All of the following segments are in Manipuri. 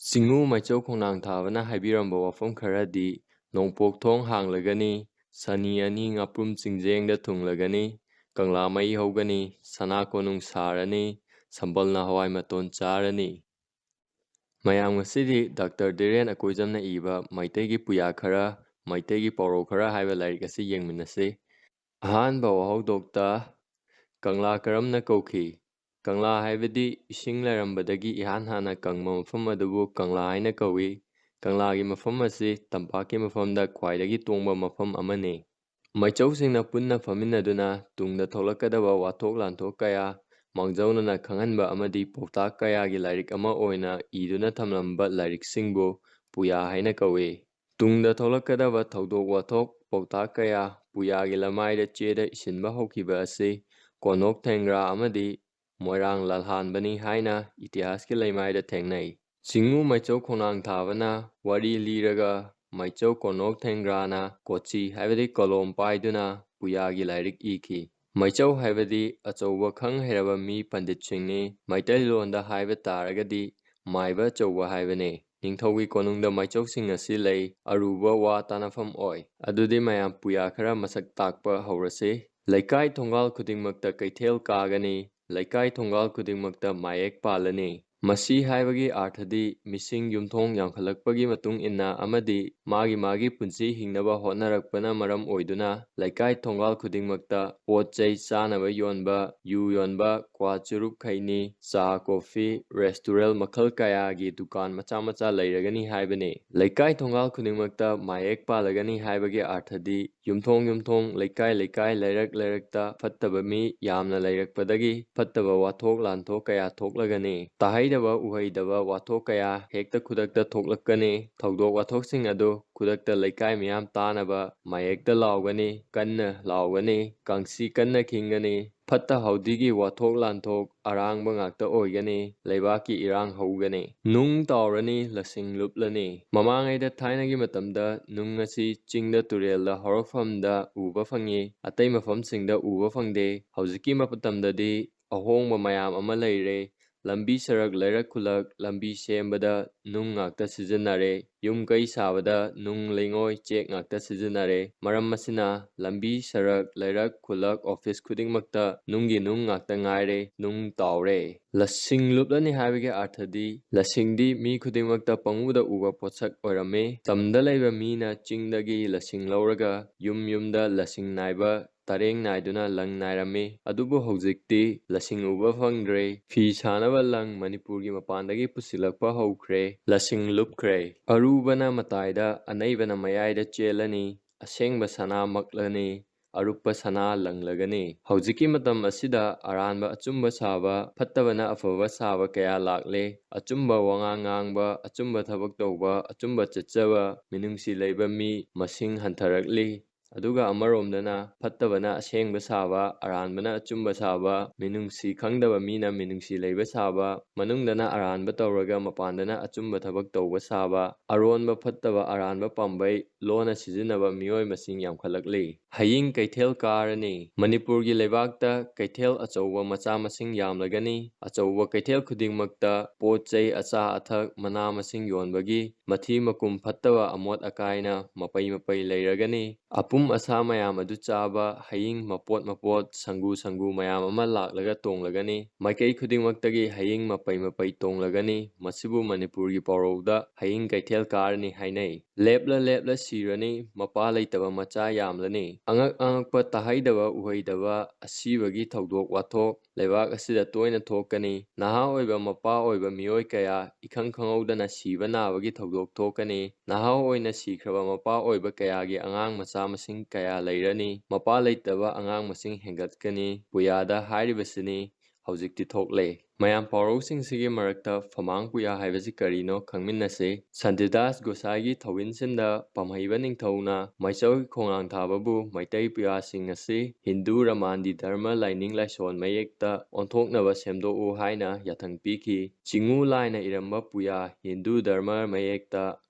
ꯆꯤꯡꯉꯨ ꯃꯩꯆꯧ ꯈꯣꯡꯅꯥꯡꯊꯥꯕꯅ ꯍꯥꯏꯕꯤꯔꯝꯕ ꯋꯥꯐꯝ ꯈꯔꯗꯤ ꯅꯣꯡꯄꯣꯛ ꯊꯣꯡ ꯍꯥꯡꯂꯒꯅꯤ, ꯁꯅꯤ ꯑꯅꯤ ꯉꯥꯄ꯭ꯔꯨꯝ ꯆꯤꯡꯖꯦꯡꯗ ꯊꯨꯡꯂꯒꯅꯤ, ꯀꯪꯂꯥ ꯃꯩ ꯍꯧꯒꯅꯤ, ꯁꯅꯥ ꯀꯣꯅꯨꯡ ꯁꯥꯔꯅꯤ, ꯁꯝꯕꯜꯅ ꯍꯋꯥꯏ ꯃꯇꯣꯟ ꯆꯥꯔꯅꯤ꯫ ꯃꯌꯥꯝ ꯉꯁꯤꯗꯤ ꯗꯥꯛꯇꯔ ꯙꯤꯔꯦꯟ ꯑꯀꯣꯏꯖꯝꯅ ꯏꯕ ꯃꯩꯇꯩꯒꯤ ꯄꯨꯌꯥ ꯈꯔ, ꯃꯩꯇꯩꯒꯤ ꯄꯥꯎꯔꯧ ꯈꯔ ꯍꯥꯏꯕ ꯂꯥꯏꯔꯤꯛ ꯑꯁꯤ ꯌꯦꯡꯃꯤꯟꯅꯁꯤ꯫ ꯑꯍꯥꯟꯕ ꯋꯥꯍꯧꯗꯣꯛꯇ ꯀꯪꯂꯥ ꯀꯔꯝꯅ ꯀꯧꯈꯤ? ꯀꯪꯂꯥ ꯍꯥꯏꯕꯗꯤ ꯏꯁꯤꯡ ꯂꯩꯔꯝꯕꯗꯒꯤ ꯏꯍꯥꯟ ꯍꯥꯟꯅ ꯀꯪꯕ ꯃꯐꯝ ꯑꯗꯨꯕꯨ ꯀꯪꯂꯥ ꯍꯥꯏꯅ ꯀꯧꯏ꯫ ꯀꯪꯂꯥꯒꯤ ꯃꯐꯝ ꯑꯁꯤ ꯇꯝꯄꯥꯛꯀꯤ ꯃꯐꯝꯗ ꯈ꯭ꯋꯥꯏꯗꯒꯤ ꯇꯣꯡꯕ ꯃꯐꯝ ꯑꯃꯅꯤ꯫ ꯃꯩꯆꯧꯁꯤꯡꯅ ꯄꯨꯟꯅ ꯐꯝꯃꯤꯟꯅꯗꯨꯅ ꯇꯨꯡꯗ ꯊꯣꯛꯂꯛꯀꯗꯕ ꯋꯥꯊꯣꯛ ꯂꯥꯟꯊꯣꯛ ꯀꯌꯥ ꯃꯥꯡꯖꯧꯅꯅ ꯈꯪꯍꯟꯕ ꯑꯃꯗꯤ ꯄꯥꯎꯇꯥꯛ ꯀꯌꯥꯒꯤ ꯂꯥꯏꯔꯤꯛ ꯑꯃ ꯑꯣꯏꯅ ꯏꯗꯨꯅ ꯊꯝꯂꯝꯕ ꯂꯥꯏꯔꯤꯛꯁꯤꯡꯕꯨ ꯄꯨꯌꯥ ꯍꯥꯏꯅ ꯀꯧꯏ꯫ ꯇꯨꯡꯗ ꯊꯣꯛꯂꯛꯀꯗꯕ ꯊꯧꯗꯣꯛ ꯋꯥꯊꯣꯛ ꯄꯥꯎꯇꯥꯛ ꯀꯌꯥ ꯄꯨꯌꯥꯒꯤ ꯂꯃꯥꯏꯗ ꯆꯦꯗ ꯏꯁꯤꯟꯕ ꯍꯧꯈꯤꯕ ꯑꯁꯤ ꯀꯣꯅꯣꯛ ꯊꯦꯡꯒ꯭ꯔꯥ ꯑꯃꯗꯤ ꯃꯣꯏꯔꯥꯡ ꯂꯥꯜꯍꯥꯟꯕꯅꯤ ꯍꯥꯏꯅ ꯏꯇꯤꯍꯥꯁꯀꯤ ꯂꯩꯃꯥꯏꯗ ꯊꯦꯡꯅꯩ꯫ ꯆꯤꯡꯉꯨ ꯃꯩꯆꯧ ꯈꯣꯡꯅꯥꯡꯊꯥꯕꯅ ꯋꯥꯔꯤ ꯂꯤꯔꯒ ꯃꯩꯆꯧ ꯀꯣꯅꯣꯛ ꯊꯦꯡꯒ꯭ꯔꯥꯅ ꯀꯣꯆꯤ ꯍꯥꯏꯕꯗꯤ ꯀꯣꯂꯣꯝ ꯄꯥꯏꯗꯨꯅ ꯄꯨꯌꯥꯒꯤ ꯂꯥꯏꯔꯤꯛ ꯏꯈꯤ꯫ ꯃꯩꯆꯧ ꯍꯥꯏꯕꯗꯤ ꯑꯆꯧꯕ ꯈꯪ ꯍꯩꯔꯕ ꯃꯤ ꯄꯟꯗꯤꯠꯁꯤꯡꯅꯤ꯫ ꯃꯩꯇꯩꯂꯣꯟꯗ ꯍꯥꯏꯕ ꯇꯥꯔꯒꯗꯤ ꯃꯥꯏꯕ ꯑꯆꯧꯕ ꯍꯥꯏꯕꯅꯤ꯫ ꯅꯤꯡꯊꯧꯒꯤ ꯀꯣꯅꯨꯡꯗ ꯃꯩꯆꯧꯁꯤꯡ ꯑꯁꯤ ꯂꯩ, ꯑꯔꯨꯕ ꯋꯥ ꯇꯥꯅꯐꯝ ꯑꯣꯏ꯫ ꯑꯗꯨꯗꯤ ꯃꯌꯥꯝ ꯄꯨꯌꯥ ꯈꯔ ꯃꯁꯛ ꯇꯥꯛꯄ ꯍꯧꯔꯁꯤ꯫ ꯂꯩꯀꯥꯏ ꯊꯣꯡꯒꯥꯜ ꯈꯨꯗꯤꯡꯃꯛꯇ ꯀꯩꯊꯦꯜ ꯀꯥꯒꯅꯤ, ꯂꯩꯀꯥꯏ ꯊꯣꯡꯒꯥꯜ ꯈꯨꯗꯤꯡꯃꯛꯇ ꯃꯥꯌꯦꯛ ꯄꯥꯜꯂꯅꯤ꯫ ꯃꯁꯤ ꯍꯥꯏꯕꯒꯤ ꯑꯥꯔꯊꯗꯤ ꯃꯤꯁꯤꯡ ꯌꯨꯝꯊꯣꯡ ꯌꯥꯝꯈꯠꯂꯛꯄꯒꯤ ꯃꯇꯨꯡ ꯏꯟꯅ ꯑꯃꯗꯤ ꯃꯥꯒꯤ ꯄꯨꯟꯁꯤ ꯍꯤꯡꯅꯕ ꯍꯣꯠꯅꯔꯛꯄꯅ ꯃꯔꯝ ꯑꯣꯏꯗꯨꯅ ꯂꯩꯀꯥꯏ ꯊꯣꯡꯒꯥꯜ ꯈꯨꯗꯤꯡꯃꯛꯇ ꯄꯣꯠ ꯆꯩ ꯆꯥꯅꯕ ꯌꯣꯟꯕ, ꯌꯨ ꯌꯣꯟꯕ, ꯀ꯭ꯋꯥ ꯆꯨꯔꯨꯞ ꯈꯩꯅꯤ, ꯆꯥ ꯀꯣꯐꯤ, ꯔꯦꯁꯇꯨꯔꯦꯜ ꯃꯈꯜ ꯀꯌꯥꯒꯤ ꯗꯨꯀꯥꯟ ꯃꯆꯥ ꯃꯆꯥ ꯂꯩꯔꯒꯅꯤ ꯍꯥꯏꯕꯅꯤ꯫ ꯂꯩꯀꯥꯏ ꯊꯣꯡꯒꯥꯜ ꯈꯨꯗꯤꯡꯃꯛꯇ ꯃꯥꯌꯦꯛ ꯄꯥꯜꯂꯒꯅꯤ ꯍꯥꯏꯕꯒꯤ ꯑꯥꯔꯊꯗꯤ ꯌꯨꯝꯊꯣꯡ ꯌꯨꯝꯊꯣꯡ, ꯂꯩꯀꯥꯏ ꯂꯩꯀꯥꯏ, ꯂꯩꯔꯛ ꯂꯩꯔꯛꯇ ꯐꯠꯇꯕ ꯃꯤ ꯌꯥꯝꯅ ꯂꯩꯔꯛꯄꯗꯒꯤ ꯐꯠꯇꯕ ꯋꯥꯊꯣꯛ ꯂꯥꯟꯊꯣꯛ ꯀꯌꯥ ꯊꯣꯛꯂꯒꯅꯤ꯫ ꯇꯥꯍꯩꯗꯕ ꯎꯍꯩꯗꯕ ꯋꯥꯊꯣꯛ ꯀꯌꯥ ꯍꯦꯛꯇ ꯈꯨꯗꯛꯇ ꯊꯣꯛꯂꯛꯀꯅꯤ꯫ ꯊꯧꯗꯣꯛ ꯋꯥꯊꯣꯛꯁꯤꯡ ꯑꯗꯨ ꯈꯨꯗꯛꯇ ꯂꯩꯀꯥꯏ ꯃꯤꯌꯥꯝ ꯇꯥꯅꯕ ꯃꯥꯌꯦꯛꯇ ꯂꯥꯎꯒꯅꯤ, ꯀꯟꯅ ꯂꯥꯎꯒꯅꯤ, ꯀꯥꯡꯁꯤ ꯀꯟꯅ ꯈꯤꯡꯒꯅꯤ꯫ ꯐꯠꯇ ꯍꯥꯎꯊꯤꯒꯤ ꯋꯥꯊꯣꯛ ꯂꯥꯟꯊꯣꯛ ꯑꯔꯥꯡꯕ ꯉꯥꯛꯇ ꯑꯣꯏꯒꯅꯤ꯫ ꯂꯩꯕꯥꯛꯀꯤ ꯏꯔꯥꯡ ꯍꯧꯒꯅꯤ꯫ ꯅꯨꯡ ꯇꯥꯎꯔꯅꯤ, ꯂꯁꯤꯡ ꯂꯨꯞꯂꯅꯤ꯫ ꯃꯃꯥꯡꯉꯩꯗ ꯊꯥꯏꯅꯒꯤ ꯃꯇꯝꯗ ꯅꯨꯡ ꯑꯁꯤ ꯆꯤꯡꯗ ꯇꯨꯔꯦꯜꯗ ꯍꯧꯔꯛꯐꯝꯗ ꯎꯕ ꯐꯪꯉꯤ, ꯑꯇꯩ ꯃꯐꯝꯁꯤꯡꯗ ꯎꯕ ꯐꯪꯗꯦ꯫ ꯍꯧꯖꯤꯛꯀꯤ ꯃꯇꯝꯗꯗꯤ ꯑꯍꯣꯡꯕ ꯃꯌꯥꯝ ꯑꯃ ꯂꯩꯔꯦ꯫ ꯂꯝꯕꯤ ꯁꯔꯛ ꯂꯩꯔꯛ ꯈꯨꯜꯂꯛ ꯂꯝꯕꯤ ꯁꯦꯝꯕꯗ ꯅꯨꯡ ꯉꯥꯛꯇ ꯁꯤꯖꯤꯟꯅꯔꯦ꯫ ꯌꯨꯝ ꯀꯩ ꯁꯥꯕꯗ ꯅꯨꯡ ꯂꯩꯉꯣꯏ ꯆꯦꯛ ꯉꯥꯛꯇ ꯁꯤꯖꯤꯟꯅꯔꯦ꯫ ꯃꯔꯝ ꯑꯁꯤꯅ ꯂꯝꯕꯤ ꯁꯔꯛ ꯂꯩꯔꯛ ꯈꯨꯜꯂꯛ ꯑꯣꯐꯤꯁ ꯈꯨꯗꯤꯡꯃꯛꯇ ꯅꯨꯡꯒꯤ ꯅꯨꯡ ꯉꯥꯛꯇ ꯉꯥꯏꯔꯦ꯫ ꯅꯨꯡ ꯇꯥꯎꯔꯦ꯫ ꯂꯁꯤꯡ ꯂꯨꯞꯂꯅꯤ ꯍꯥꯏꯕꯒꯤ ꯑꯥꯔꯊꯗꯤ ꯂꯁꯤꯡꯗꯤ ꯃꯤ ꯈꯨꯗꯤꯡꯃꯛꯇ ꯄꯪꯎꯗ ꯎꯕ ꯄꯣꯠꯁꯛ ꯑꯣꯏꯔꯝꯃꯤ꯫ ꯇꯝꯗ ꯂꯩꯕ ꯃꯤꯅ ꯆꯤꯡꯗꯒꯤ ꯂꯁꯤꯡ ꯂꯧꯔꯒ ꯌꯨꯝ ꯌꯨꯝꯗ ꯂꯁꯤꯡ ꯅꯥꯏꯕ ꯇꯔꯦꯡ ꯅꯥꯏꯗꯨꯅ ꯂꯪ ꯅꯥꯏꯔꯝꯃꯤ꯫ ꯑꯗꯨꯕꯨ ꯍꯧꯖꯤꯛꯇꯤ ꯂꯁꯤꯡ ꯎꯕ ꯐꯪꯗ꯭ꯔꯦ꯫ ꯐꯤ ꯁꯥꯅꯕ ꯂꯪ ꯃꯅꯤꯄꯨꯔꯒꯤ ꯃꯄꯥꯟꯗꯒꯤ ꯄꯨꯁꯤꯜꯂꯛꯄ ꯍꯧꯈ꯭ꯔꯦ꯫ ꯂꯁꯤꯡ ꯂꯨꯞꯈ꯭ꯔꯦ꯫ ꯑꯔꯨꯕꯅ ꯃꯇꯥꯏꯗ, ꯑꯅꯩꯕꯅ ꯃꯌꯥꯏꯗ ꯆꯦꯜꯂꯅꯤ꯫ ꯑꯁꯦꯡꯕ ꯁꯅꯥ ꯃꯛꯂꯅꯤ, ꯑꯔꯨꯞꯄ ꯁꯅꯥ ꯂꯪꯂꯒꯅꯤ꯫ ꯍꯧꯖꯤꯛꯀꯤ ꯃꯇꯝ ꯑꯁꯤꯗ ꯑꯔꯥꯟꯕ ꯑꯆꯨꯝꯕ ꯁꯥꯕ, ꯐꯠꯇꯕꯅ ꯑꯐꯕ ꯁꯥꯕ ꯀꯌా ꯂꯥꯛꯂꯦ꯫ ꯑꯆꯨꯝꯕ ꯋꯥꯉꯥꯡ ꯉꯥꯡꯕ, ꯑꯆꯨꯝꯕ ꯊꯕꯛ ꯇꯧꯕ, ꯑꯆꯨꯝꯕ ꯆꯠꯆꯕ, ꯃꯤꯅꯨꯡꯁꯤ ꯂꯩꯕ ꯃꯤ ꯃꯁꯤꯡ ꯍꯟꯊꯔꯛꯂꯤ꯫ ꯑꯗꯨꯒ ꯑꯃꯔꯣꯝꯗꯅ ꯐꯠꯇꯕꯅ ꯑꯁꯦꯡꯕ ꯁꯥꯕ, ꯑꯔꯥꯟꯕꯅ ꯑꯆꯨꯝꯕ ꯁꯥꯕ, ꯃꯤꯅꯨꯡꯁꯤ ꯈꯪꯗꯕ ꯃꯤꯅ ꯃꯤꯅꯨꯡꯁꯤ ꯂꯩꯕ ꯁꯥꯕ, ꯃꯅꯨꯡꯗꯅ ꯑꯔꯥꯟꯕ ꯇꯧꯔꯒ ꯃꯄꯥꯟꯗꯅ ꯑꯆꯨꯝꯕ ꯊꯕꯛ ꯇꯧꯕ ꯁꯥꯕ, ꯑꯔꯣꯟꯕ ꯐꯠꯇꯕ ꯑꯔꯥꯟꯕ ꯄꯥꯝꯕꯩ ꯂꯣꯟꯅ ꯁꯤꯖꯤꯟꯅꯕ ꯃꯤꯑꯣꯏ ꯃꯁꯤꯡ ꯌꯥꯝꯈꯠꯂꯛꯂꯤ꯫ ꯍꯌꯤꯡ ꯀꯩꯊꯦꯜ ꯀꯥꯔꯅꯤ꯫ ꯃꯅꯤꯄꯨꯔꯒꯤ ꯂꯩꯕꯥꯛꯇ ꯀꯩꯊꯦꯜ ꯑꯆꯧꯕ ꯃꯆꯥ ꯃꯁꯤꯡ ꯌꯥꯝꯂꯒꯅꯤ꯫ ꯑꯆꯧꯕ ꯀꯩꯊꯦꯜ ꯈꯨꯗꯤꯡꯃꯛꯇ ꯄꯣꯠ ꯆꯩ ꯑꯆꯥ ꯑꯊꯛ, ꯃꯅꯥ ꯃꯁꯤꯡ ꯌꯣꯟꯕꯒꯤ ꯃꯊꯤ ꯃꯀꯨꯝ ꯐꯠꯇꯕ ꯑꯃꯣꯠ ꯑꯀꯥꯏꯅ ꯃꯄꯩ ꯃꯄꯩ ꯂꯩꯔꯒꯅꯤ꯫ ꯑꯄꯨꯝ ꯑꯁꯥ ꯃꯌꯥꯝ ꯑꯗꯨ ꯆꯥꯕ ꯍꯌꯤꯡ ꯃꯄꯣꯠ ꯃꯄꯣꯠ, ꯁꯪꯒꯨ ꯁꯪꯒꯨ ꯃꯌꯥꯝ ꯑꯃ ꯂꯥꯛꯂꯒ ꯇꯣꯡꯂꯒꯅꯤ꯫ ꯃꯥꯏꯀꯩ ꯈꯨꯗꯤꯡꯃꯛꯇꯒꯤ ꯍꯌꯤꯡ ꯃꯄꯩ ꯃꯄꯩ ꯇꯣꯡꯂꯒꯅꯤ꯫ ꯃꯁꯤꯕꯨ ꯃꯅꯤꯄꯨꯔꯒꯤ ꯄꯥꯎꯔꯧꯗ ꯍꯌꯤꯡ ꯀꯩꯊꯦꯜ ꯀꯥꯔꯅꯤ ꯍꯥꯏꯅꯩ꯫ ꯂꯦꯞꯂ ꯂꯦꯞꯂ ꯁꯤꯔꯅꯤ, ꯃꯄꯥ ꯂꯩꯇꯕ ꯃꯆꯥ ꯌꯥꯝꯂꯅꯤ꯫ ꯑꯉꯛ ꯑꯉꯛꯄ ꯇꯥꯍꯩꯗꯕ ꯎꯍꯩꯗꯕ ꯑꯁꯤꯕꯒꯤ ꯊꯧꯗꯣꯛ ꯋꯥꯊꯣꯛ ꯂꯩꯕꯥꯛ ꯑꯁꯤꯗ ꯇꯣꯏꯅ ꯊꯣꯛꯀꯅꯤ꯫ ꯅꯍꯥ ꯑꯣꯏꯕ ꯃꯄꯥ ꯑꯣꯏꯕ ꯃꯤꯑꯣꯏ ꯀꯌꯥ ꯏꯈꯪ ꯈꯪꯍꯧꯗꯅ ꯁꯤꯕ ꯅꯥꯕꯒꯤ ꯊꯧꯗꯣꯛ ꯊꯣꯛꯀꯅꯤ꯫ ꯅꯍꯥ ꯑꯣꯏꯅ ꯁꯤꯈ꯭ꯔꯕ ꯃꯄꯥ ꯑꯣꯏꯕ ꯀꯌꯥꯒꯤ ꯑꯉꯥꯡ ꯃꯆꯥ ꯃꯁꯤꯡ ꯀꯌꯥ ꯂꯩꯔꯅꯤ꯫ ꯃꯄꯥ ꯂꯩꯇꯕ ꯑꯉꯥꯡ ꯃꯁꯤꯡ ꯍꯦꯟꯒꯠꯀꯅꯤ꯫ ꯄꯨꯌꯥꯗ ꯍꯥꯏꯔꯤꯕꯁꯤꯅꯤ, ꯍꯧꯖꯤꯛꯇꯤ ꯊꯣꯛꯂꯦ꯫ ꯃꯌꯥꯝ ꯄꯥꯎꯔꯧꯁꯤꯡꯁꯤꯒꯤ ꯃꯔꯛꯇ ꯐꯃꯥꯡ ꯄꯨꯌꯥ ꯍꯥꯏꯕꯁꯤ ꯀꯔꯤꯅꯣ ꯈꯪꯃꯤꯟꯅꯁꯤ꯫ ꯁꯥꯟꯇꯤꯗꯥꯁ ꯒꯣꯁꯥꯏꯒꯤ ꯊꯧꯏꯟꯁꯤꯟꯗ ꯄꯥꯝꯍꯩꯕ ꯅꯤꯡꯊꯧꯅ ꯃꯩꯆꯧ ꯈꯣꯡꯅꯥꯡꯊꯥꯕꯕꯨ ꯃꯩꯇꯩ ꯄꯨꯌꯥꯁꯤꯡ ꯑꯁꯤ ꯍꯤꯟꯗꯨ ꯔꯃꯥꯟꯗꯤ ꯙꯔꯃ ꯂꯥꯏꯅꯤꯡ ꯂꯥꯏꯁꯣꯟ ꯃꯌꯦꯛꯇ ꯑꯣꯟꯊꯣꯛꯅꯕ ꯁꯦꯝꯗꯣꯛꯎ ꯍꯥꯏꯅ ꯌꯥꯊꯪ ꯄꯤꯈꯤ꯫ ꯆꯤꯉꯨ ꯂꯥꯏꯅ ꯏꯔꯝꯕ ꯄꯨꯌꯥ ꯍꯤꯟꯗꯨ ꯙꯔꯃ ꯃꯌꯦꯛꯇ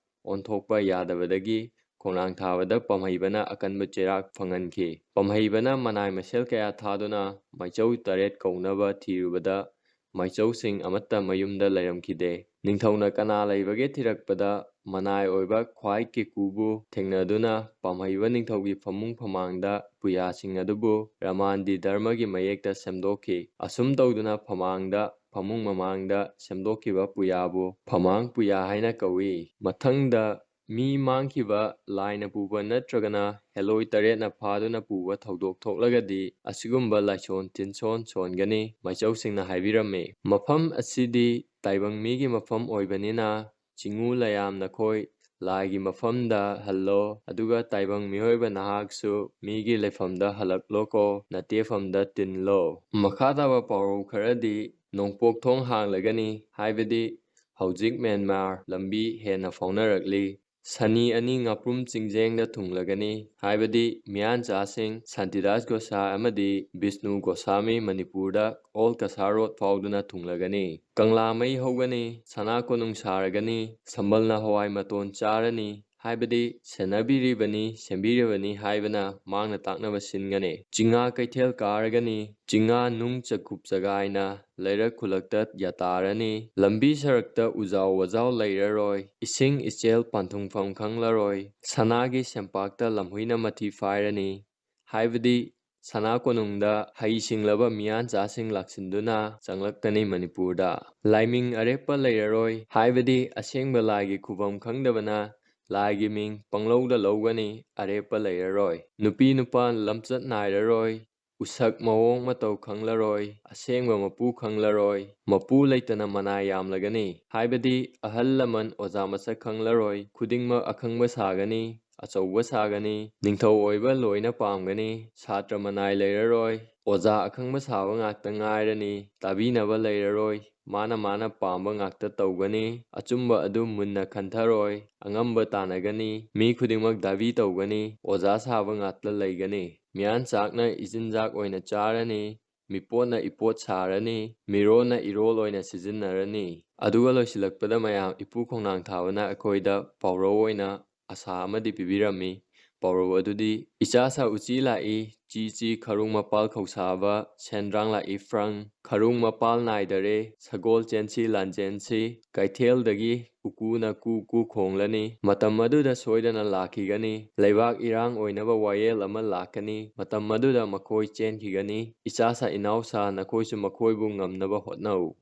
ꯑꯣꯟꯊꯣꯛꯄ ꯌꯥꯗꯕꯗꯒꯤ ꯈꯣꯡꯅꯥꯡꯊꯥꯕꯗ ꯄꯥꯝꯍꯩꯕꯅ ꯑꯀꯟꯕ ꯆꯩꯔꯥꯛ ꯐꯪꯍꯟꯈꯤ꯫ ꯄꯥꯝꯍꯩꯕꯅ ꯃꯅꯥꯏ ꯃꯁꯤꯜ ꯀꯌꯥ ꯊꯥꯗꯨꯅ ꯃꯩꯆꯧ ꯇꯔꯦꯠ ꯀꯧꯅꯕ ꯊꯤꯔꯨꯕꯗ ꯃꯥꯏꯆꯧꯁꯤꯡ ꯑꯃꯠꯇ ꯃꯌꯨꯝꯗ ꯂꯩꯔꯝꯈꯤꯗꯦ꯫ ꯅꯤꯡꯊꯧꯅ ꯀꯅꯥ ꯂꯩꯕꯒꯦ ꯊꯤꯔꯛꯄꯗ ꯃꯅꯥꯏ ꯑꯣꯏꯕ ꯈ꯭ꯋꯥꯏ ꯀꯦꯀꯨꯕꯨ ꯊꯦꯡꯅꯗꯨꯅ ꯄꯥꯝꯍꯩꯕ ꯅꯤꯡꯊꯧꯒꯤ ꯐꯃꯨꯡ ꯐꯃꯥꯡꯗ ꯄꯨꯌꯥꯁꯤꯡ ꯑꯗꯨꯕꯨ ꯔꯥꯃꯥꯟꯗꯤ ꯙꯔꯃꯒꯤ ꯃꯌꯦꯛꯇ ꯁꯦꯝꯗꯣꯛꯈꯤ꯫ ꯑꯁꯨꯝ ꯇꯧꯗꯨꯅ ꯐꯃꯨꯡ ꯃꯃꯥꯡꯗ ꯁꯦꯝꯗꯣꯛꯈꯤꯕ ꯄꯨꯌꯥꯕꯨ ꯐꯃꯥꯡ ꯄꯨꯌꯥ ꯍꯥꯏꯅ ꯀꯧꯏ꯫ ꯃꯊꯪꯗ ꯃꯤ ꯃꯥꯡꯈꯤꯕ ꯂꯥꯏꯅ ꯄꯨꯕ ꯅꯠꯇ꯭ꯔꯒꯅ ꯍꯦꯂꯣꯏ ꯇꯔꯦꯠꯅ ꯐꯥꯗꯨꯅ ꯄꯨꯕ ꯊꯧꯗꯣꯛ ꯊꯣꯛꯂꯒꯗꯤ ꯑꯁꯤꯒꯨꯝꯕ ꯂꯥꯏꯁꯣꯟ ꯇꯤꯟꯁꯣꯟ ꯁꯣꯟꯒꯅꯤ ꯃꯥꯏꯆꯧꯁꯤꯡꯅ ꯍꯥꯏꯕꯤꯔꯝꯃꯤ꯫ ꯃꯐꯝ ꯑꯁꯤꯗꯤ ꯇꯥꯏꯕꯪ ꯃꯤꯒꯤ ꯃꯐꯝ ꯑꯣꯏꯕꯅꯤꯅ ꯆꯤꯉꯨ ꯂꯌꯥꯝ ꯅꯈꯣꯏ ꯂꯥꯏꯒꯤ ꯃꯐꯝꯗ ꯍꯜꯂꯣ, ꯑꯗꯨꯒ ꯇꯥꯏꯕꯪ ꯃꯤꯑꯣꯏꯕ ꯅꯍꯥꯛꯁꯨ ꯃꯤꯒꯤ ꯂꯩꯐꯝꯗ ꯍꯜꯂꯛꯂꯣꯀꯣ, ꯅꯇꯦꯐꯝꯗ ꯇꯤꯟꯂꯣ꯫ ꯃꯈꯥ ꯇꯥꯕ ꯄꯥꯎꯔꯧ ꯈꯔꯗꯤ ꯅꯣꯡꯄꯣꯛ ꯊꯣꯡ ꯍꯥꯡꯂꯒꯅꯤ ꯍꯥꯏꯕꯗꯤ ꯍꯧꯖꯤꯛ ꯃ꯭ꯌꯥꯟꯃꯥꯔ ꯂꯝꯕꯤ ꯍꯦꯟꯅ ꯐꯥꯎꯅꯔꯛꯂꯤ꯫ ꯁꯅꯤ ꯑꯅꯤ ꯉꯥꯄ꯭ꯔꯨꯝ ꯆꯤꯡꯖꯦꯡꯗ ꯊꯨꯡꯂꯒꯅꯤ ꯍꯥꯏꯕꯗꯤ ꯃꯤꯌꯥꯟꯆꯥꯁꯤꯡ ꯁꯥꯟꯇꯤꯗꯥꯁ ꯒꯣꯁꯥꯏ ꯑꯃꯗꯤ ꯕꯤꯁꯅꯨ ꯒꯣꯁꯥꯃꯤ ꯃꯅꯤꯄꯨꯔꯗ ꯑꯣꯜ ꯀꯁꯥꯔ ꯔꯣꯗ ꯐꯥꯎꯗꯨꯅ ꯊꯨꯡꯂꯒꯅꯤ꯫ ꯀꯪꯂꯥ ꯃꯩ ꯍꯧꯒꯅꯤ, ꯁꯅꯥ ꯀꯣꯅꯨꯡ ꯁꯥꯔꯒꯅꯤ, ꯁꯝꯕꯜꯅ ꯍꯋꯥꯏ ꯃꯇꯣꯟ ꯆꯥꯔꯅꯤ ꯍꯥꯏꯕꯗꯤ ꯁꯦꯟꯅꯕꯤꯔꯤꯕꯅꯤ ꯁꯦꯝꯕꯤꯔꯤꯕꯅꯤ ꯍꯥꯏꯕꯅ ꯃꯥꯡꯅ ꯇꯥꯛꯅꯕ ꯁꯤꯟꯒꯅꯤ꯫ ꯆꯤꯡꯉꯥ ꯀꯩꯊꯦꯜ ꯀꯥꯔꯒꯅꯤ, ꯆꯤꯡꯉꯥ ꯅꯨꯡ ꯆꯒꯨꯞ ꯆꯒꯥꯏꯅ ꯂꯩꯔꯛ ꯈꯨꯜꯂꯛꯇ ꯌꯥꯇꯥꯔꯅꯤ, ꯂꯝꯕꯤ ꯁꯔꯛꯇ ꯎꯖꯥꯎ ꯋꯥꯖꯥꯎ ꯂꯩꯔꯔꯣꯏ, ꯏꯁꯤꯡ ꯏꯆꯦꯜ ꯄꯥꯟꯊꯨꯡꯐꯝ ꯈꯪꯂꯔꯣꯏ, ꯁꯅꯥꯒꯤ ꯁꯦꯝꯄꯥꯛꯇ ꯂꯝꯍꯨꯏꯅ ꯃꯊꯤ ꯐꯥꯏꯔꯅꯤ ꯍꯥꯏꯕꯗꯤ ꯁꯅꯥ ꯀꯣꯅꯨꯡꯗ ꯍꯩ ꯁꯤꯡꯂꯕ ꯃꯤꯌꯥꯟꯆꯥꯁꯤꯡ ꯂꯥꯛꯁꯤꯟꯗꯨꯅ ꯆꯪꯂꯛꯀꯅꯤ ꯃꯅꯤꯄꯨꯔꯗ꯫ ꯂꯥꯏꯃꯤꯡ ꯑꯔꯦꯞꯄ ꯂꯩꯔꯔꯣꯏ ꯍꯥꯏꯕꯗꯤ ꯑꯁꯦꯡꯕ ꯂꯥꯏꯒꯤ ꯈꯨꯕꯝ ꯈꯪꯗꯕꯅ ꯂꯥꯏꯒꯤ ꯃꯤꯡ ꯄꯪꯂꯧꯗ ꯂꯧꯒꯅꯤ, ꯑꯔꯦꯞꯄ ꯂꯩꯔꯔꯣꯏ꯫ ꯅꯨꯄꯤ ꯅꯨꯄꯥ ꯂꯝꯆꯠ ナꯏꯔꯔꯣꯏ, ꯎꯁꯛ ꯃꯑꯣꯡ ꯃꯇꯧ ꯈꯪꯂꯔꯣꯏ, ꯑꯁꯦꯡꯕ ꯃꯄꯨ ꯈꯪꯂꯔꯣꯏ, ꯃꯄꯨ ꯂꯩꯇꯅ ꯃꯅꯥꯏ ꯌꯥꯝꯂꯒꯅꯤ ꯍꯥꯏꯕꯗꯤ ꯑꯍꯜ ꯂꯃꯟ ꯑꯣꯖꯥ ꯃꯁꯛ ꯈꯪꯂꯔꯣꯏ, ꯈꯨꯗꯤꯡꯃꯛ ꯑꯈꯪꯕ ꯁꯥꯒꯅꯤ, ꯑꯆꯧꯕ ꯁꯥꯒꯅꯤ, ꯅꯤꯡꯊꯧ ꯑꯣꯏꯕ ꯂꯣꯏꯅ ꯄꯥꯝꯒꯅꯤ, ꯁꯥꯇ꯭ꯔ ꯃꯅꯥꯏ ꯂꯩꯔꯔꯣꯏ, ꯑꯣꯖꯥ ꯑꯈꯪꯕ ꯁꯥꯕ ꯉꯥꯛꯇ ꯉꯥꯏꯔꯅꯤ, ꯇꯥꯕꯤꯅꯕ ꯂꯩꯔꯔꯣꯏ, ꯃꯥꯅ ꯄꯥꯝꯕ ꯉꯥꯛꯇ ꯇꯧꯒꯅꯤ, ꯑꯆꯨꯝꯕ ꯑꯗꯨ ꯃꯨꯟꯅ ꯈꯟꯊꯔꯣꯏ, ꯑꯉꯝꯕ ꯇꯥꯟꯅꯒꯅꯤ, ꯃꯤ ꯈꯨꯗꯤꯡꯃꯛ ꯗꯥꯕꯤ ꯇꯧꯒꯅꯤ, ꯑꯣꯖꯥ ꯁꯥꯕ ꯉꯥꯛꯇ ꯂꯩꯒꯅꯤ, ꯃꯤꯌꯥꯟꯆꯥꯛꯅ ꯏꯆꯤꯟꯖꯥꯛ ꯑꯣꯏꯅ ꯆꯥꯔꯅꯤ, ꯃꯤꯄꯣꯠꯅ ꯏꯄꯣꯠ ꯁꯥꯔꯅꯤ, ꯃꯤꯔꯣꯜꯅ ꯏꯔꯣꯜ ꯑꯣꯏꯅ ꯁꯤꯖꯤꯟꯅꯔꯅꯤ꯫ ꯑꯗꯨꯒ ꯂꯣꯏꯁꯤꯜꯂꯛꯄꯗ ꯃꯌꯥꯝ ꯏꯄꯨ ꯈꯣꯡꯅꯥꯡꯊꯥꯕꯅ ꯑꯩꯈꯣꯏꯗ ꯄꯥꯎꯔꯧ ꯑꯣꯏꯅ ꯑꯁꯥ ꯑꯃꯗꯤ ꯄꯤꯕꯤꯔꯝꯃꯤ꯫ ꯄꯥꯎꯔꯧ ꯑꯗꯨꯗꯤ ꯏꯆꯥꯁꯥ ꯎꯆꯤ ꯂꯥꯛꯏ, ꯆꯤ ꯆꯤ ꯈꯔꯨꯡ ꯃꯄꯥꯜ ꯈꯧꯁꯥꯕ, ꯁꯦꯟꯗ꯭ꯔꯥꯡ ꯂꯥꯛꯏ ꯐ꯭ꯔꯪ, ꯈꯔꯨꯡ ꯃꯄꯥꯜ ꯅꯥꯏꯗꯔꯦ, ꯁꯒꯣꯜ ꯆꯦꯟꯁꯤ ꯂꯥꯟꯆꯦꯟꯁꯤ, ꯀꯩꯊꯦꯜꯗꯒꯤ ꯎꯀꯨꯅ ꯀꯨ ꯀꯨ ꯈꯣꯡꯂꯅꯤ, ꯃꯇꯝ ꯑꯗꯨꯗ ꯁꯣꯏꯗꯅ ꯂꯥꯛꯈꯤꯒꯅꯤ, ꯂꯩꯕꯥꯛ ꯏꯔꯥꯡ ꯑꯣꯏꯅꯕ ꯋꯥꯌꯦꯜ ꯑꯃ ꯂꯥꯛꯀꯅꯤ, ꯃꯇꯝ ꯑꯗꯨꯗ ꯃꯈꯣꯏ ꯆꯦꯟꯈꯤꯒꯅꯤ, ꯏꯆꯥꯁꯥ ꯏꯅꯥꯎꯁꯥ ꯅꯈꯣꯏꯁꯨ ꯃꯈꯣꯏꯕꯨ ꯉꯝꯅꯕ ꯍꯣꯠꯅꯧ꯫